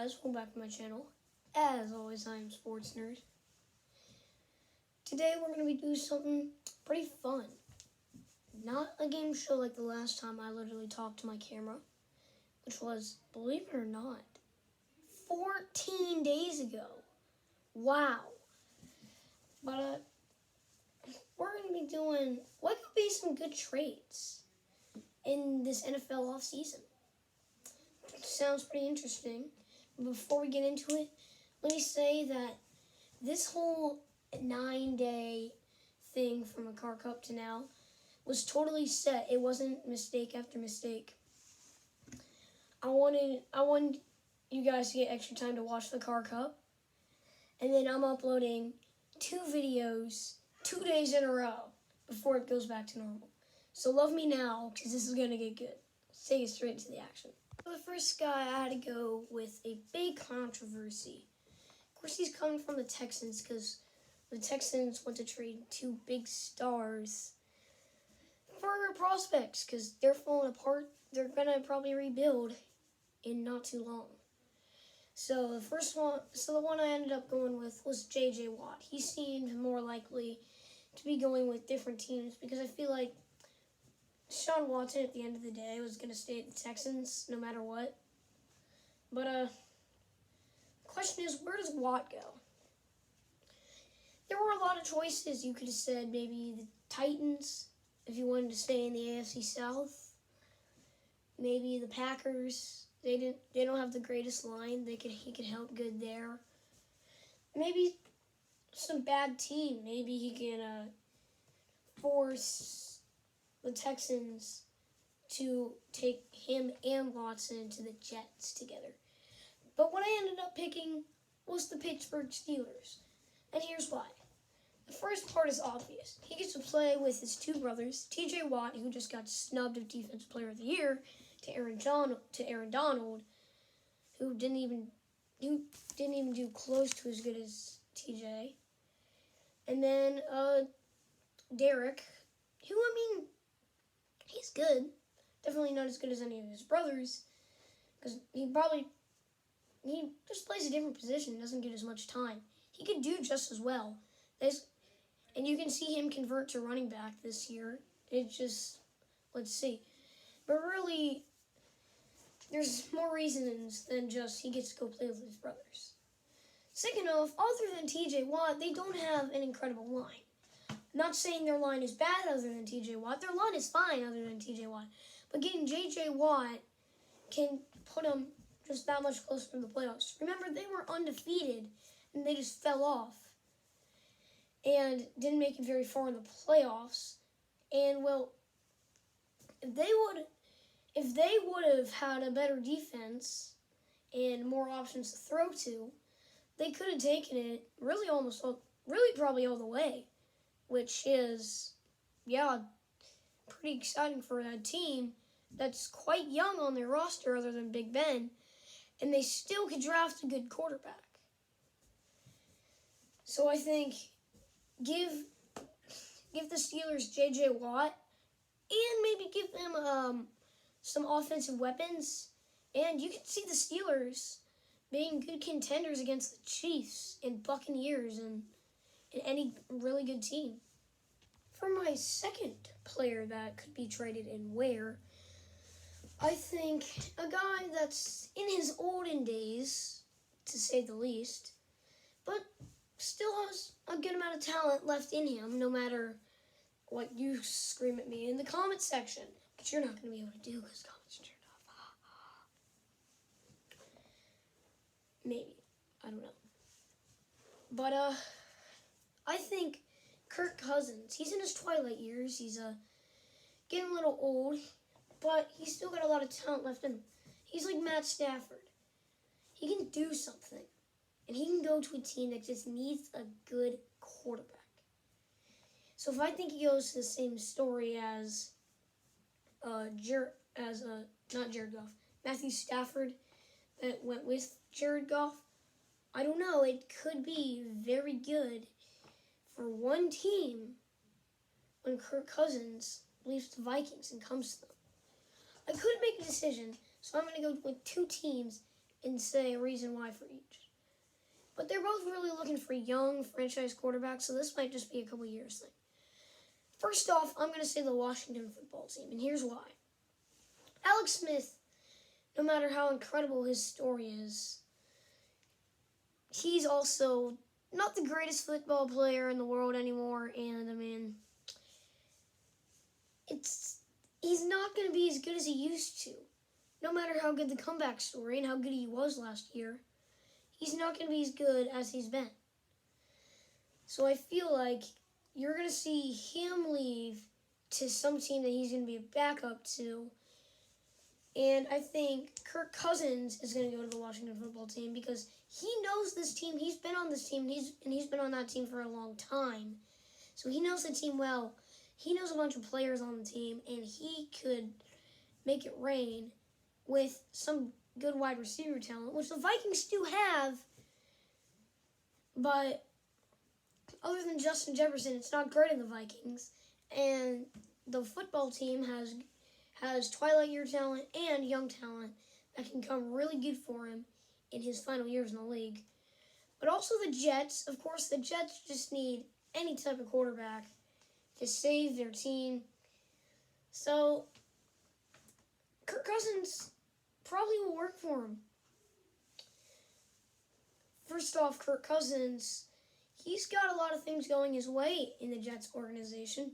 guys, welcome back to my channel. As always, I am Sports Nerd. Today we're going to be doing something pretty fun. Not a game show like the last time I literally talked to my camera, which was, believe it or not, 14 days ago. Wow. But we're going to be doing what could be some good trades in this NFL offseason. Sounds pretty interesting. Before we get into it, let me say that this whole 9-day thing from a Car Cup to now was totally set. It wasn't mistake after mistake. I wanted you guys to get extra time to watch the Car Cup, and then I'm uploading 2 videos 2 days in a row before it goes back to normal. So love me now, because this is going to get good. Let's take it straight into the action. For the first guy, I had to go with a big controversy. Of course, he's coming from the Texans, because the Texans want to trade 2 big stars for prospects, because they're falling apart. They're going to probably rebuild in not too long. So the one I ended up going with was J.J. Watt. He seemed more likely to be going with different teams, because I feel like Sean Watson, at the end of the day, was going to stay at the Texans no matter what. But the question is, where does Watt go? There were a lot of choices. You could have said maybe the Titans, if you wanted to stay in the AFC South. Maybe the Packers. They don't have the greatest line. He could help good there. Maybe some bad team. Maybe he can force the Texans to take him and Watson to the Jets together. But what I ended up picking was the Pittsburgh Steelers. And here's why. The first part is obvious. He gets to play with his 2 brothers, T.J. Watt, who just got snubbed of Defensive Player of the Year, to Aaron Donald, who didn't even do close to as good as T.J. And then Derek, who, he's good. Definitely not as good as any of his brothers, because he just plays a different position, doesn't get as much time. He could do just as well. And you can see him convert to running back this year. Let's see. But really, there's more reasons than just he gets to go play with his brothers. Second off, other than T.J. Watt, they don't have an incredible line. Not saying their line is bad other than T.J. Watt. Their line is fine other than T.J. Watt. But getting J.J. Watt can put them just that much closer to the playoffs. Remember, they were undefeated, and they just fell off and didn't make it very far in the playoffs. And, well, if they would have had a better defense and more options to throw to, they could have taken it really probably all the way. Which is, pretty exciting for a team that's quite young on their roster other than Big Ben, and they still could draft a good quarterback. So I think give the Steelers J.J. Watt, and maybe give them some offensive weapons, and you can see the Steelers being good contenders against the Chiefs and Buccaneers and any really good team. For my second player that could be traded and where, I think a guy that's in his olden days, to say the least, but still has a good amount of talent left in him, no matter what you scream at me in the comment section, which you're not going to be able to do because comments are turned off. Maybe. I don't know. But, I think Kirk Cousins, he's in his twilight years. He's getting a little old, but he's still got a lot of talent left in him. He's like Matt Stafford. He can do something, and he can go to a team that just needs a good quarterback. So if I think he goes to the same story as not Jared Goff, Matthew Stafford, that went with Jared Goff, I don't know. It could be very good for one team when Kirk Cousins leaves the Vikings and comes to them. I couldn't make a decision, so I'm going to go with 2 teams and say a reason why for each. But they're both really looking for young franchise quarterbacks, so this might just be a couple years thing. First off, I'm going to say the Washington football team, and here's why. Alex Smith, no matter how incredible his story is, he's also not the greatest football player in the world anymore, and I mean, he's not going to be as good as he used to. No matter how good the comeback story and how good he was last year, he's not going to be as good as he's been. So I feel like you're going to see him leave to some team that he's going to be a backup to. And I think Kirk Cousins is going to go to the Washington football team because he knows this team. He's been on this team, and he's been on that team for a long time. So he knows the team well. He knows a bunch of players on the team, and he could make it rain with some good wide receiver talent, which the Vikings do have. But other than Justin Jefferson, it's not great in the Vikings. And the football team has twilight year talent and young talent that can come really good for him in his final years in the league. But also the Jets. Of course, the Jets just need any type of quarterback to save their team. So Kirk Cousins probably will work for him. First off, Kirk Cousins, he's got a lot of things going his way in the Jets organization.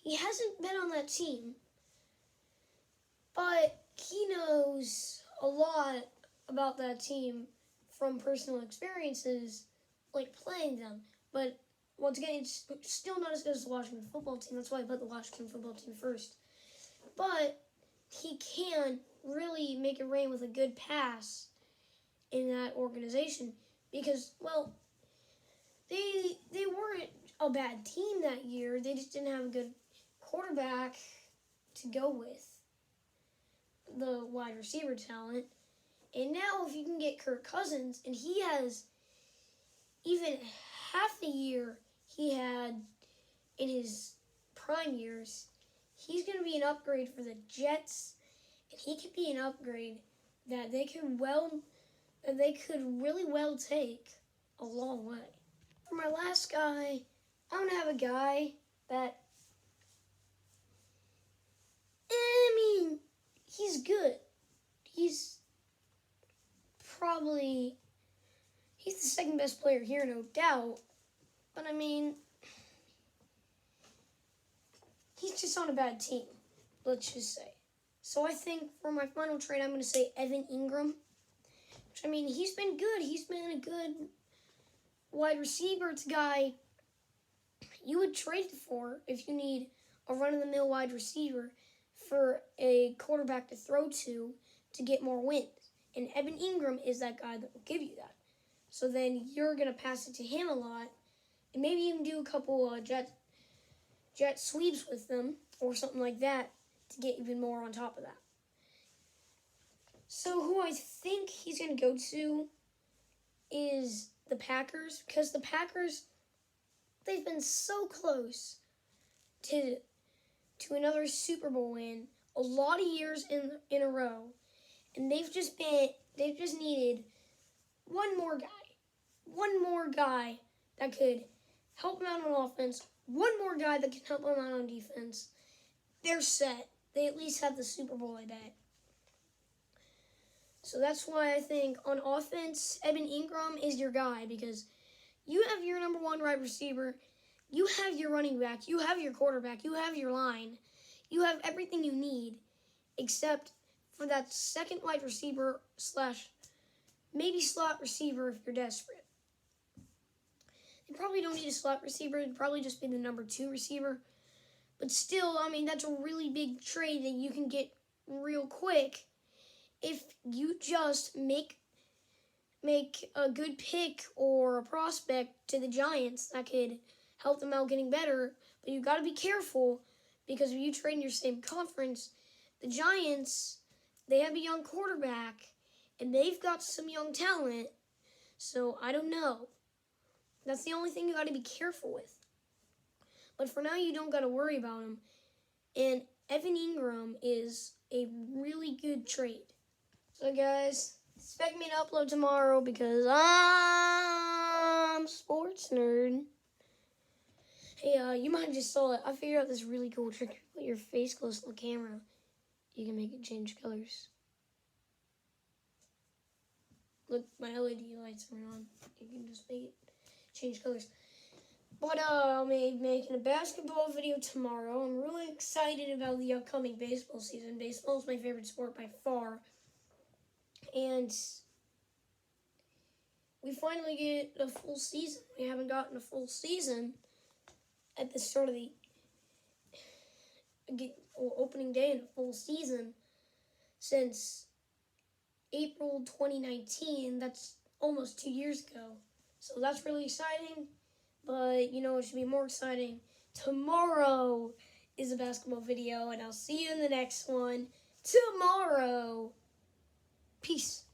He hasn't been on that team, but he knows a lot about that team from personal experiences, like playing them. But once again, it's still not as good as the Washington football team. That's why I put the Washington football team first. But he can really make it rain with a good pass in that organization because, well, they weren't a bad team that year. They just didn't have a good quarterback to go with the wide receiver talent. And now if you can get Kirk Cousins, and he has even half the year he had in his prime years, he's going to be an upgrade for the Jets, and he could be an upgrade that they could really well take a long way. For my last guy, I'm going to have a guy that, he's good. He's the second best player here, no doubt. But he's just on a bad team, let's just say. So I think for my final trade, I'm going to say Evan Ingram. Which, he's been good. He's been a good wide receiver. It's a guy you would trade for if you need a run-of-the-mill wide receiver for a quarterback to throw to get more wins. And Evan Ingram is that guy that will give you that. So then you're going to pass it to him a lot and maybe even do a couple jet sweeps with them or something like that to get even more on top of that. So who I think he's going to go to is the Packers, because the Packers, they've been so close to another Super Bowl win a lot of years in a row, and they've just needed one more guy that could help them out on offense, one more guy that can help them out on defense. They're set. They at least have the Super Bowl, I bet. So that's why I think on offense, Evan Ingram is your guy, because you have your number one wide receiver, you have your running back, you have your quarterback, you have your line, you have everything you need, except for that second wide receiver / maybe slot receiver if you're desperate. You probably don't need a slot receiver. It'd probably just be the number 2 receiver. But still, that's a really big trade that you can get real quick if you just make a good pick or a prospect to the Giants that could help them out getting better. But you got to be careful, because if you trade in your same conference, the Giants, they have a young quarterback and they've got some young talent. So I don't know. That's the only thing you got to be careful with. But for now, you don't got to worry about him. And Evan Ingram is a really good trade. So guys, expect me to upload tomorrow because I'm a sports nerd. Hey, you might have just saw it. I figured out this really cool trick. Put your face close to the camera. You can make it change colors. Look, my LED lights are on. You can just make it change colors. But I'll be making a basketball video tomorrow. I'm really excited about the upcoming baseball season. Baseball is my favorite sport by far. And we finally get a full season. We haven't gotten a full season at the start of the opening day and a full season since April 2019. That's almost 2 years ago. So that's really exciting. But, you know, it should be more exciting. Tomorrow is a basketball video, and I'll see you in the next one tomorrow. Peace.